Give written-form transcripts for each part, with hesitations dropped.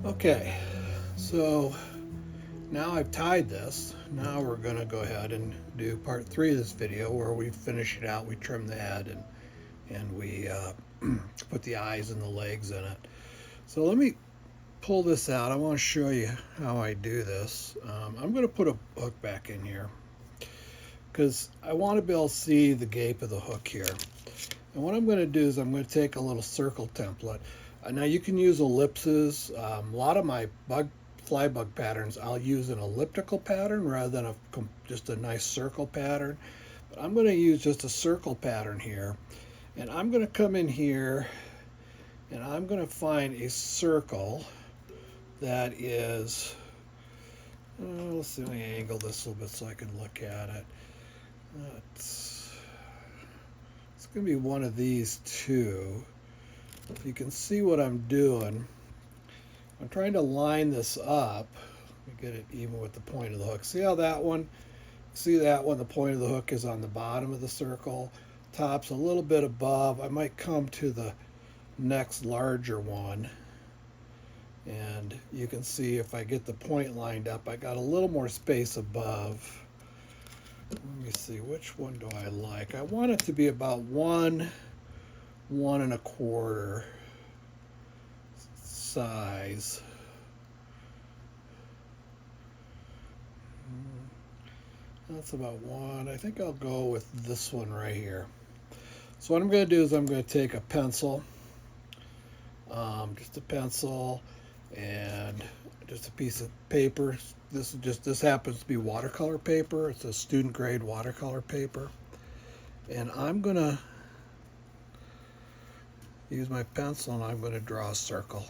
Okay, so now I've tied this. Now we're going to go ahead and do part 3 of this video where we finish it out. We trim the head and we put the eyes and the legs in it. So let me pull this out. I want to show you how I do this. I'm going to put a hook back in here because I want to be able to see the gape of the hook here. And what I'm going to do is I'm going to take a little circle template. Now you can use ellipses. A lot of my fly bug patterns, I'll use an elliptical pattern rather than just a nice circle pattern. But I'm going to use just a circle pattern here. And I'm going to come in here and I'm going to find a circle that is, let's see, let me angle this a little bit so I can look at it. It's going to be one of these two. If you can see what I'm doing, I'm trying to line this up. Let me get it even with the point of the hook. See how that one, the point of the hook is on the bottom of the circle, top's a little bit above. I might come to the next larger one, and you can see if I get the point lined up, I got a little more space above. Let me see, which one do I like? I want it to be about 1.25 size. That's about one. I think I'll go with this one right here. So what I'm going to do is I'm going to take a pencil, just a pencil and just a piece of paper. This happens to be watercolor paper. It's a student grade watercolor paper. And I'm going to use my pencil and I'm going to draw a circle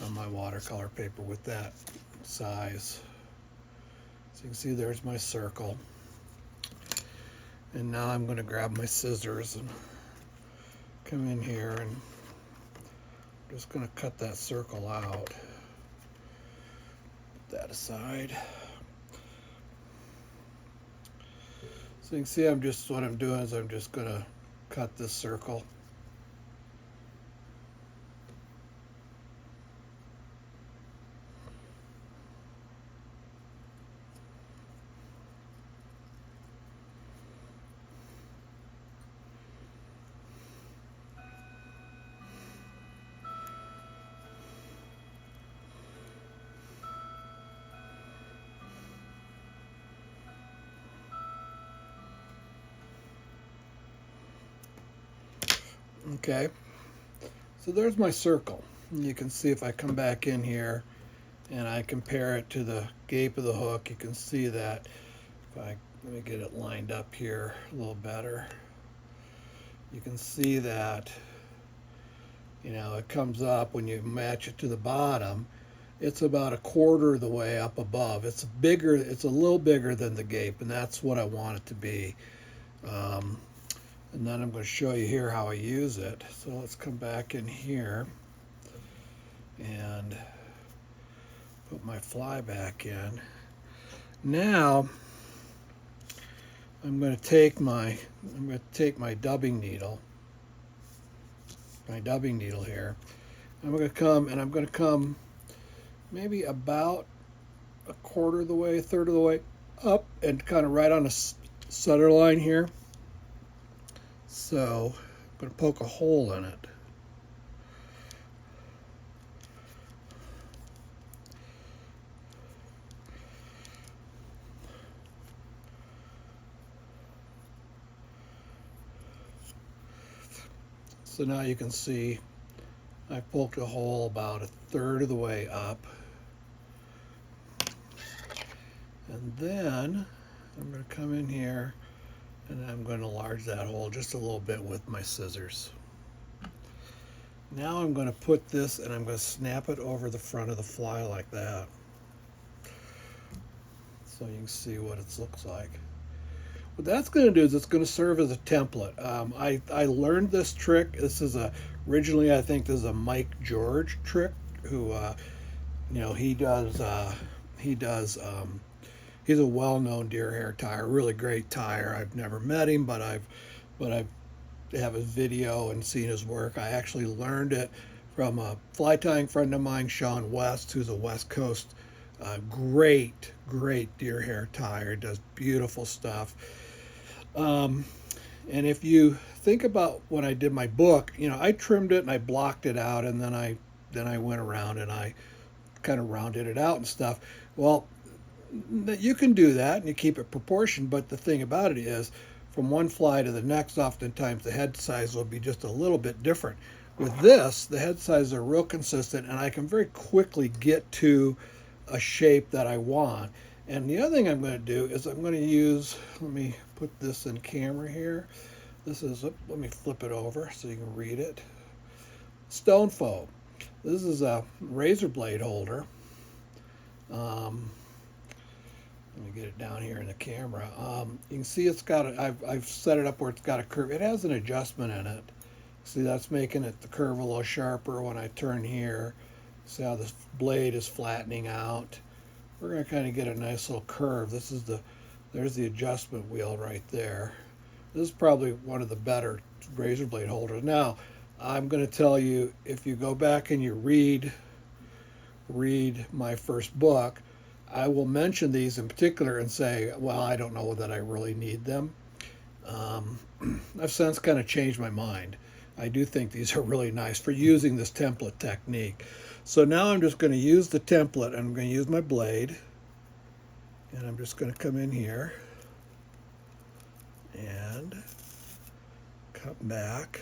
on my watercolor paper with that size. So you can see there's my circle. And now I'm going to grab my scissors and come in here and I'm just going to cut that circle out. Put that aside. So you can see what I'm doing is I'm just going to cut this circle. Okay, so there's my circle. And you can see if I come back in here and I compare it to the gape of the hook, you can see that let me get it lined up here a little better. You can see that, it comes up when you match it to the bottom. It's about 1/4 of the way up above. It's a little bigger than the gape, and that's what I want it to be. And then I'm going to show you here how I use it. So let's come back in here and put my fly back in. Now I'm going to take my dubbing needle, here. I'm going to come maybe about 1/4 of the way, 1/3 of the way up, and kind of right on a center line here. So I'm going to poke a hole in it. So now you can see I poked a hole about 1/3 of the way up. And then I'm going to come in here and I'm going to enlarge that hole just a little bit with my scissors. Now I'm going to put this and I'm going to snap it over the front of the fly like that. So you can see what it looks like. What that's going to do is it's going to serve as a template. I learned this trick. Originally I think this is a Mike George trick who, he's a well-known deer hair tire, really great tire. I've never met him, but I've have his video and seen his work. I actually learned it from a fly tying friend of mine, Sean West, who's a West Coast great deer hair tyer, does beautiful stuff. Um, and if you think about when I did my book, I trimmed it and I blocked it out, and then I went around and I kind of rounded it out and stuff. Well, you can do that and you keep it proportioned, but the thing about it is, from one fly to the next, oftentimes the head size will be just a little bit different. With this, the head sizes are real consistent, and I can very quickly get to a shape that I want. And the other thing I'm going to do is I'm going to use, let me put this in camera here. This is, let me flip it over so you can read it. Stone foam. This is a razor blade holder. Let me get it down here in the camera. You can see it's got I've set it up where it's got a curve. It has an adjustment in it. See, that's making it the curve a little sharper when I turn here. See how this blade is flattening out. We're going to kind of get a nice little curve. There's the adjustment wheel right there. This is probably one of the better razor blade holders. Now, I'm going to tell you, if you go back and you read my first book, I will mention these in particular and say, well, I don't know that I really need them. I've since kind of changed my mind. I do think these are really nice for using this template technique. So now I'm just going to use the template, and I'm going to use my blade, and I'm just going to come in here and cut back.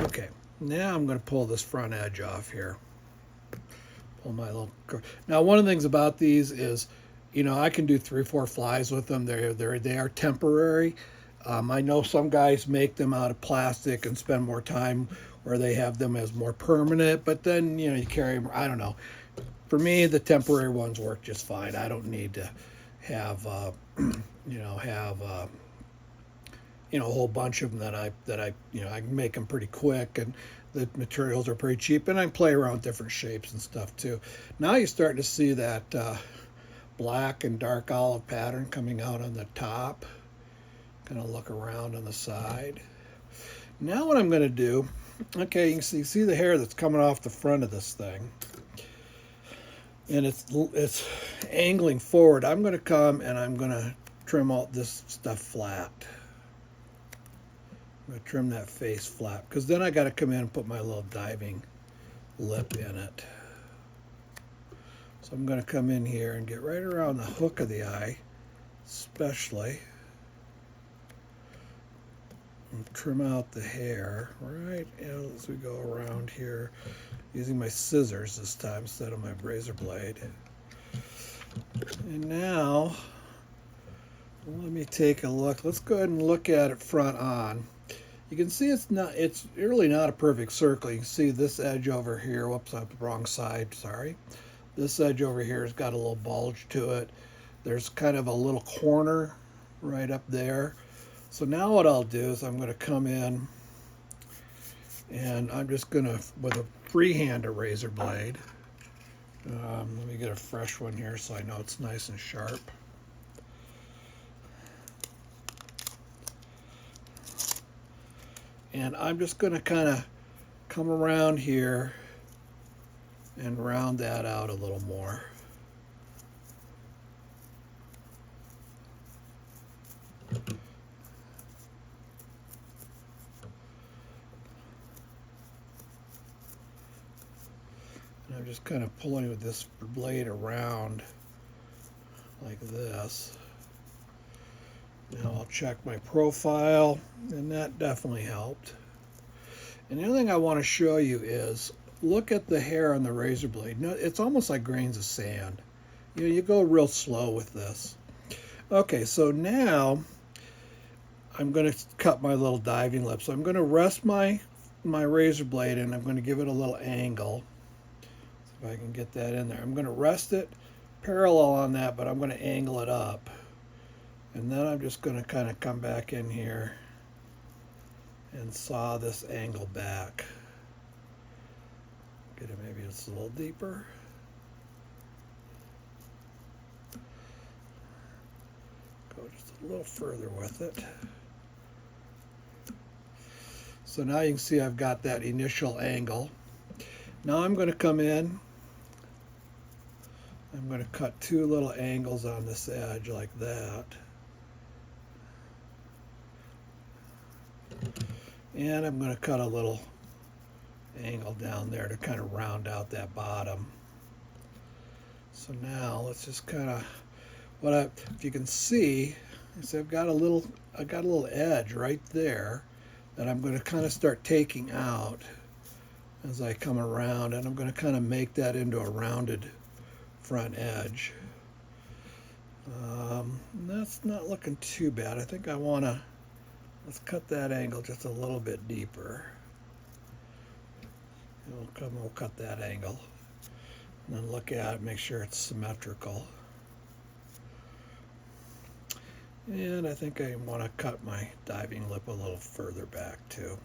Okay, now I'm going to pull this front edge off here. Pull my little. Now, one of the things about these is, I can do 3 or 4 flies with them. They are temporary. I know some guys make them out of plastic and spend more time where they have them as more permanent, but then you carry them. I don't know. For me, the temporary ones work just fine. I don't need to have have a whole bunch of them that I I can make them pretty quick, and the materials are pretty cheap, and I can play around with different shapes and stuff too. Now you're starting to see that black and dark olive pattern coming out on the top. Kind of look around on the side. Now what I'm going to do, okay, you can see the hair that's coming off the front of this thing, and it's angling forward. I'm going to come and I'm going to trim all this stuff flat. I'm going to trim that face flat, because then I got to come in and put my little diving lip in it. So I'm going to come in here and get right around the hook of the eye, especially, and trim out the hair right as we go around here, using my scissors this time instead of my razor blade. And now, let me take a look. Let's go ahead and look at it front on. You can see it's really not a perfect circle. You can see this edge over here. Whoops, I'm the wrong side, sorry. This edge over here has got a little bulge to it. There's kind of a little corner right up there. So now what I'll do is I'm going to come in and I'm just going to, with a freehand razor blade, let me get a fresh one here so I know it's nice and sharp. And I'm just going to kind of come around here and round that out a little more. And I'm just kind of pulling with this blade around like this. Now I'll check my profile, and that definitely helped. And the other thing I want to show you is, look at the hair on the razor blade. No, it's almost like grains of sand. You know, you go real slow with this. Okay, so now I'm going to cut my little diving lip. So I'm going to rest my razor blade, and I'm going to give it a little angle. If I can get that in there. I'm going to rest it parallel on that, but I'm going to angle it up. And then I'm just going to kind of come back in here and saw this angle back. Get it maybe it's a little deeper. Go just a little further with it. So now you can see I've got that initial angle. Now I'm going to come in. I'm going to cut two little angles on this edge like that. And I'm going to cut a little angle down there to kind of round out that bottom. So now let's just kind of, if you can see, so I've got a little edge right there that I'm going to kind of start taking out as I come around, and I'm going to kind of make that into a rounded front edge. That's not looking too bad. I think I want to, let's cut that angle just a little bit deeper. We'll cut that angle. And then look at it, make sure it's symmetrical. And I think I want to cut my diving lip a little further back too.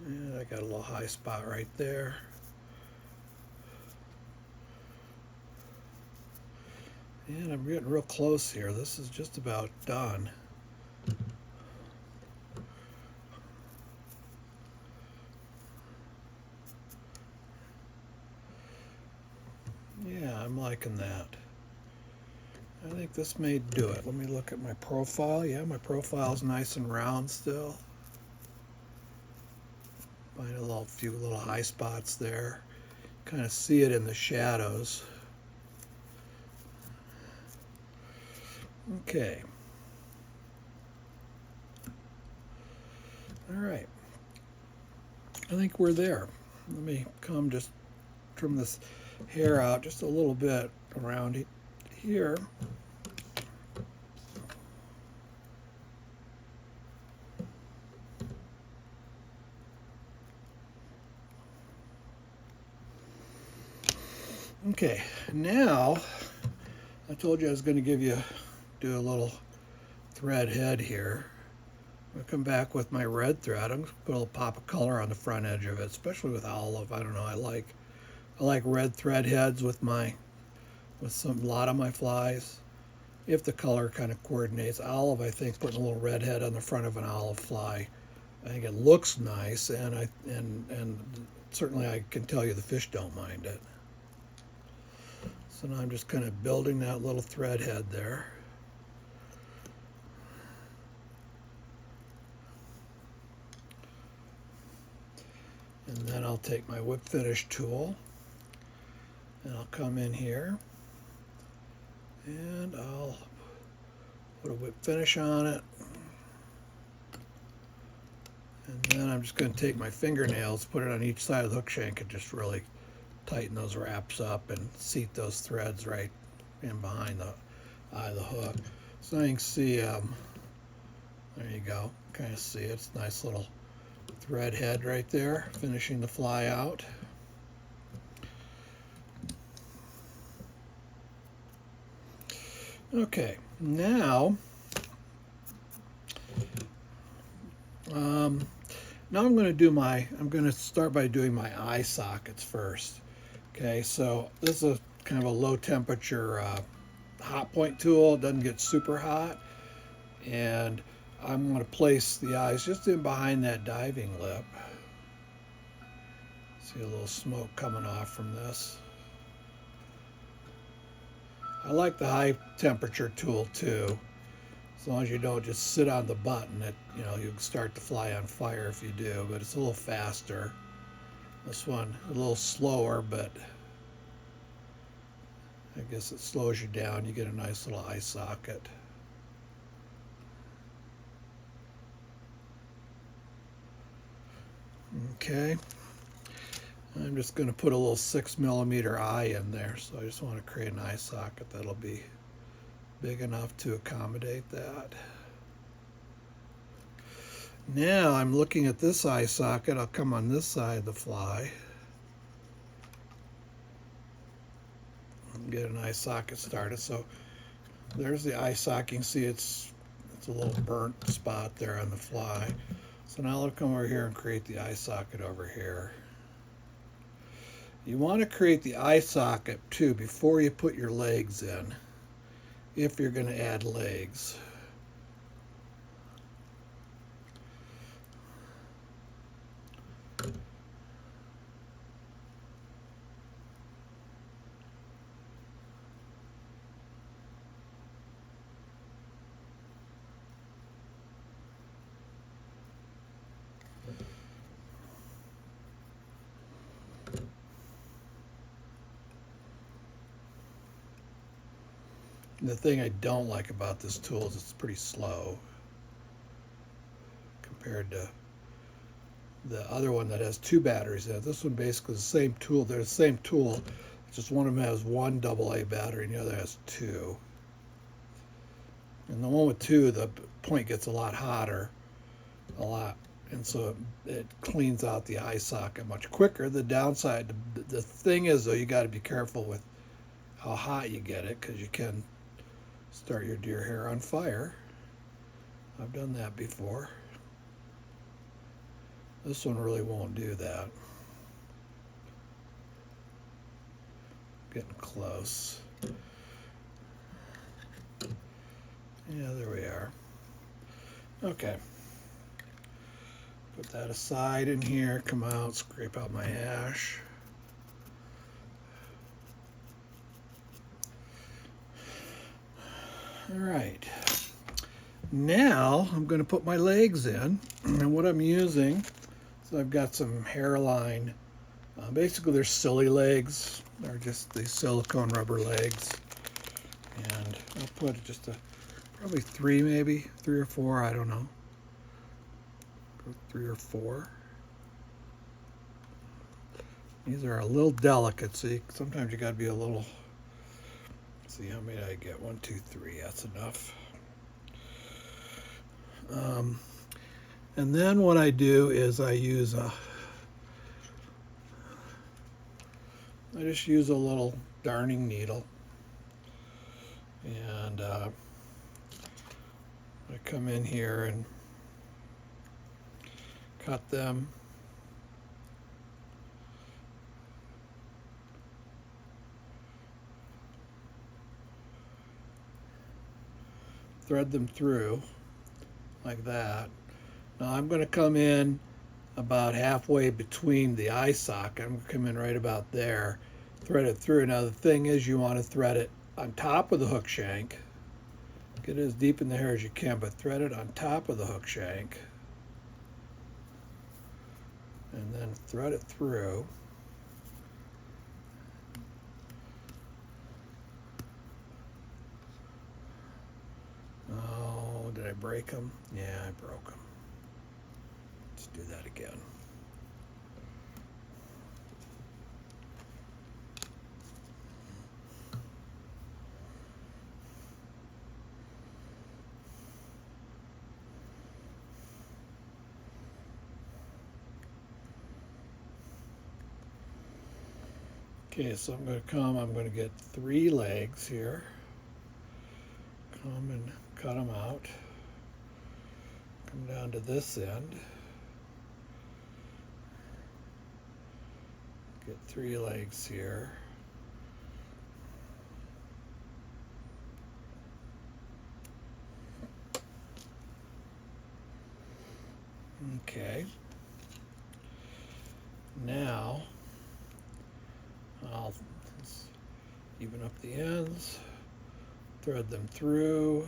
And I got a little high spot right there. And I'm getting real close here. This is just about done. Yeah, I'm liking that. I think this may do it. Let me look at my profile. Yeah, my profile's nice and round still. Find a few little high spots there. Kind of see it in the shadows. Okay. All right. I think we're there. Let me just trim this hair out just a little bit around here. Okay, now I told you I was going to do a little thread head here. I'm going to come back with my red thread. I'm going to put a little pop of color on the front edge of it, especially with olive. I don't know, I like red thread heads with a lot of my flies. If the color kind of coordinates. Olive, I think putting a little red head on the front of an olive fly, I think it looks nice, and certainly I can tell you the fish don't mind it. So now I'm just kind of building that little thread head there. And then I'll take my whip finish tool and I'll come in here and I'll put a whip finish on it. And then I'm just going to take my fingernails, put it on each side of the hook shank, and just really tighten those wraps up and seat those threads right in behind the eye of the hook. So now you can see, there you go, kind of see it. It's a nice little thread head right there, finishing the fly out. Okay, now now I'm going to start by doing my eye sockets first. Okay, so this is a kind of a low temperature hot point tool. It doesn't get super hot, and I'm going to place the eyes just in behind that diving lip. See a little smoke coming off from this. I like the high temperature tool too. As long as you don't just sit on the button, you can start to fly on fire if you do, but it's a little faster. This one a little slower, but I guess it slows you down. You get a nice little eye socket. Okay. I'm just going to put a little 6mm eye in there, so I just want to create an eye socket that'll be big enough to accommodate that. Now I'm looking at this eye socket. I'll come on this side of the fly and get an eye socket started. So there's the eye socket. You can see it's a little burnt spot there on the fly. So now I'll come over here and create the eye socket over here. You want to create the eye socket too before you put your legs in, if you're going to add legs. The thing I don't like about this tool is it's pretty slow compared to the other one that has 2 batteries in it. This one basically is the same tool. They're the same tool. It's just one of them has 1 AA battery and the other has 2. And the one with 2, the point gets a lot hotter, and so it cleans out the eye socket much quicker. The downside, the thing is though, you got to be careful with how hot you get it, because you can start your deer hair on fire. I've done that before. This one really won't do that. Getting close. Yeah, there we are. Okay. Put that aside in here, come out, scrape out my ash. All right. Now I'm going to put my legs in, and what I'm using, so I've got some hairline. Basically, they're silly legs. They're just these silicone rubber legs, and I'll put just probably 3, maybe 3 or 4. I don't know. 3 or 4. These are a little delicate, so sometimes you got to be a little. See how many I get? 1, 2, 3. That's enough. And then what I do is I just use a little darning needle, and I come in here and cut them. Thread them through like that. Now I'm going to come in about halfway between the eye socket. I'm going to come in right about there, thread it through. Now the thing is, you want to thread it on top of the hook shank. Get it as deep in the hair as you can, but thread it on top of the hook shank. And then thread it through. Oh, did I break them? Yeah, I broke them. Let's do that again. Okay, so I'm going to get 3 legs here. Come and cut them out. Come down to this end. Get 3 legs here. Okay. Now, I'll even up the ends, thread them through.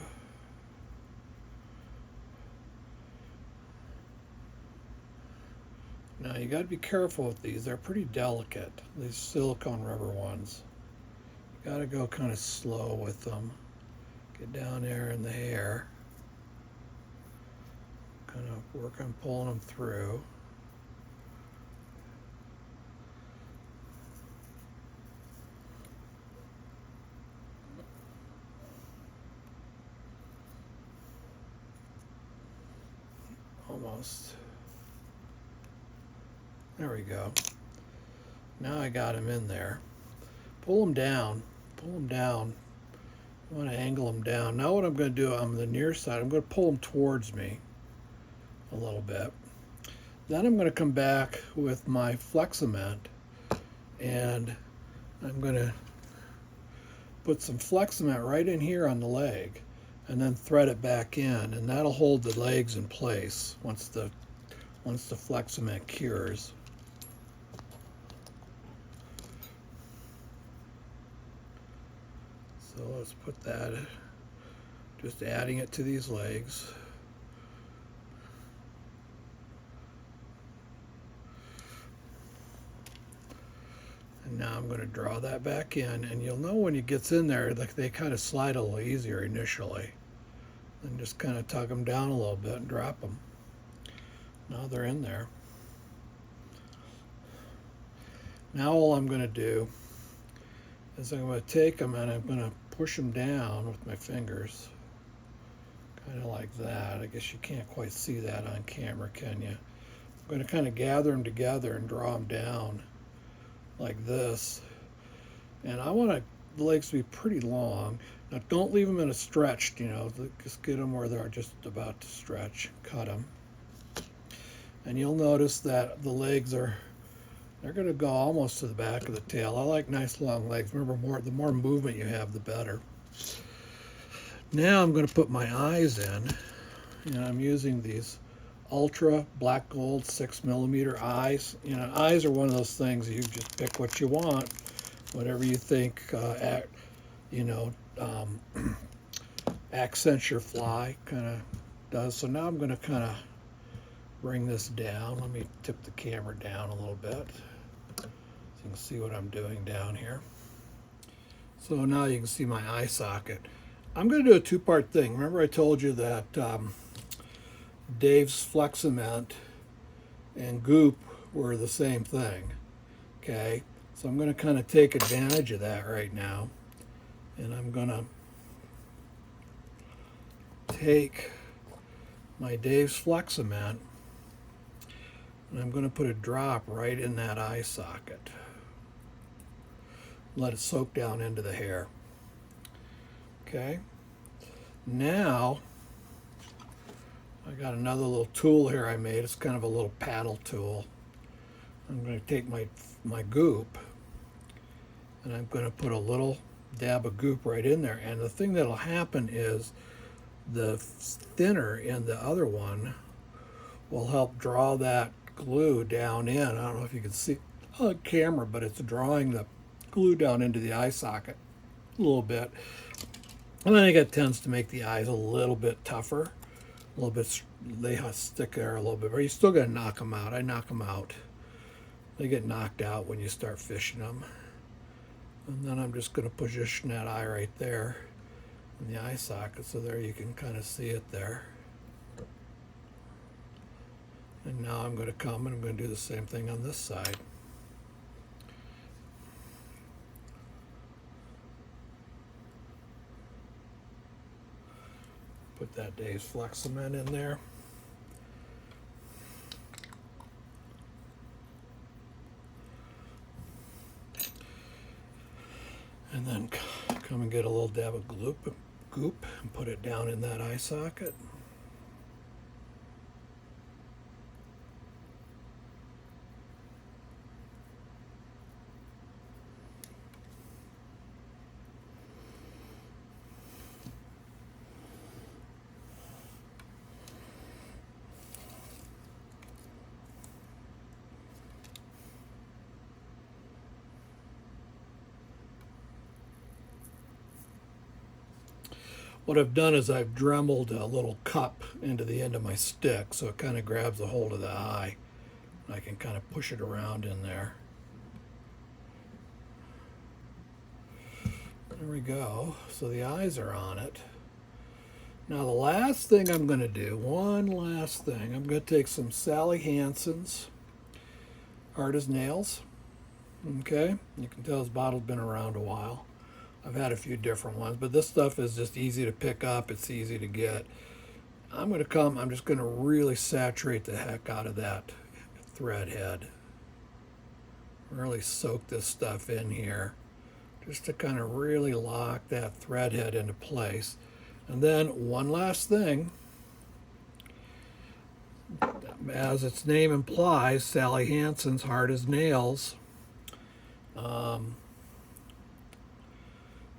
Now you got to be careful with these. They're pretty delicate, these silicone rubber ones. You got to go kind of slow with them. Get down there in the hair. Kind of work on pulling them through. Almost. There we go. Now I got them in there. Pull them down. Pull them down. I want to angle them down. Now what I'm going to do on the near side, I'm going to pull them towards me a little bit. Then I'm going to come back with my Flexament and I'm going to put some Flexament right in here on the leg and then thread it back in, and that'll hold the legs in place once the Flexament cures. So let's put that, just adding it to these legs. And now I'm going to draw that back in, and you'll know when it gets in there, like they kind of slide a little easier initially. And just kind of tug them down a little bit and drop them. Now they're in there. Now all I'm going to do is I'm going to take them and I'm going to push them down with my fingers. Kind of like that. I guess you can't quite see that on camera, can you? I'm going to kind of gather them together and draw them down like this. And I want the legs to be pretty long. Now don't leave them in a stretched, just get them where they're just about to stretch. Cut them. And you'll notice that the legs they're going to go almost to the back of the tail. I like nice long legs. Remember, the more movement you have, the better. Now I'm going to put my eyes in. And I'm using these Ultra Black Gold 6mm eyes. Eyes are one of those things you just pick what you want, whatever you think accents your fly kind of does. So now I'm going to kind of bring this down. Let me tip the camera down a little bit so you can see what I'm doing down here. So now you can see my eye socket. I'm going to do a 2-part thing. Remember I told you that Dave's Flexament and Goop were the same thing. Okay, so I'm going to kind of take advantage of that right now. And I'm going to take my Dave's Flexament and I'm going to put a drop right in that eye socket. Let it soak down into the hair. Okay. Now, I got another little tool here I made. It's kind of a little paddle tool. I'm going to take my goop and I'm going to put a little dab of goop right in there. And the thing that'll happen is the thinner in the other one will help draw that glue down in. I don't know if you can see on camera, but it's drawing the glue down into the eye socket a little bit. And I think it tends to make the eyes a little bit tougher, a little bit, they stick there a little bit, but you still got to knock them out. I knock them out. They get knocked out when you start fishing them. And then I'm just going to position that eye right there in the eye socket, so there you can kind of see it there. And now I'm going to come and I'm going to do the same thing on this side. Put that Dave's Flexament in there. And then come and get a little dab of goop and put it down in that eye socket. What I've done is I've dremeled a little cup into the end of my stick so it kind of grabs a hold of the eye. I can kind of push it around in there. There we go. So the eyes are on it. Now the last thing I'm going to do, one last thing, I'm going to take some Sally Hansen's Hard as Nails. Okay, you can tell this bottle's been around a while. I've had a few different ones, but this stuff is just easy to pick up. It's easy to get. I'm just going to really saturate the heck out of that thread head. Really soak this stuff in here just to kind of really lock that thread head into place. And then one last thing, as its name implies, Sally Hansen's Hard as Nails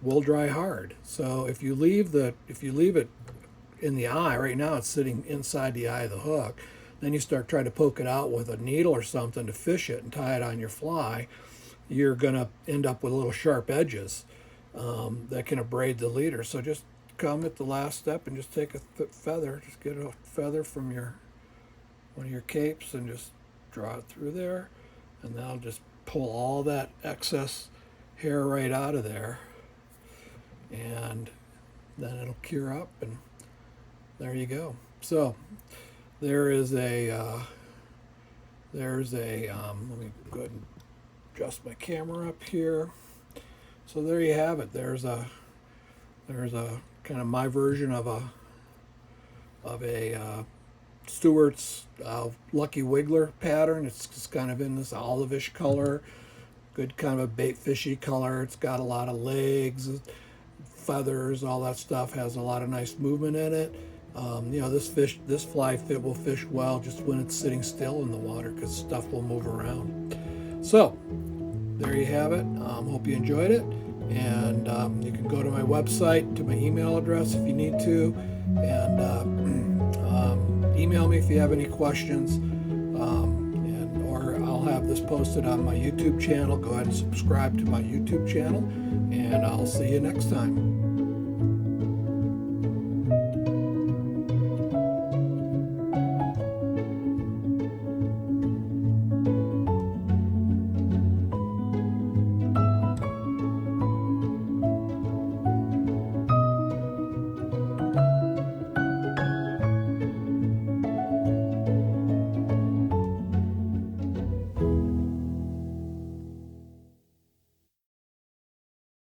will dry hard. So if you leave it in the eye, right now it's sitting inside the eye of the hook, then you start trying to poke it out with a needle or something to fish it and tie it on your fly, you're going to end up with little sharp edges that can abrade the leader. So just come at the last step and just take a feather, just get a feather from one of your capes and just draw it through there, and that'll just pull all that excess hair right out of there, and then it'll cure up, and there you go. So there's a let me go ahead and adjust my camera up here. So there you have it. There's a kind of my version of a Stewart's Lucky Wiggler pattern. It's just kind of in this olivish color, good kind of a bait fishy color. It's got a lot of legs, feathers, all that stuff. Has a lot of nice movement in it. This fly will fish well just when it's sitting still in the water, because stuff will move around. So there you have it. Hope you enjoyed it, and you can go to my website, to my email address if you need to, and email me if you have any questions, or I'll have this posted on my YouTube channel. Go ahead and subscribe to my YouTube channel, and I'll see you next time.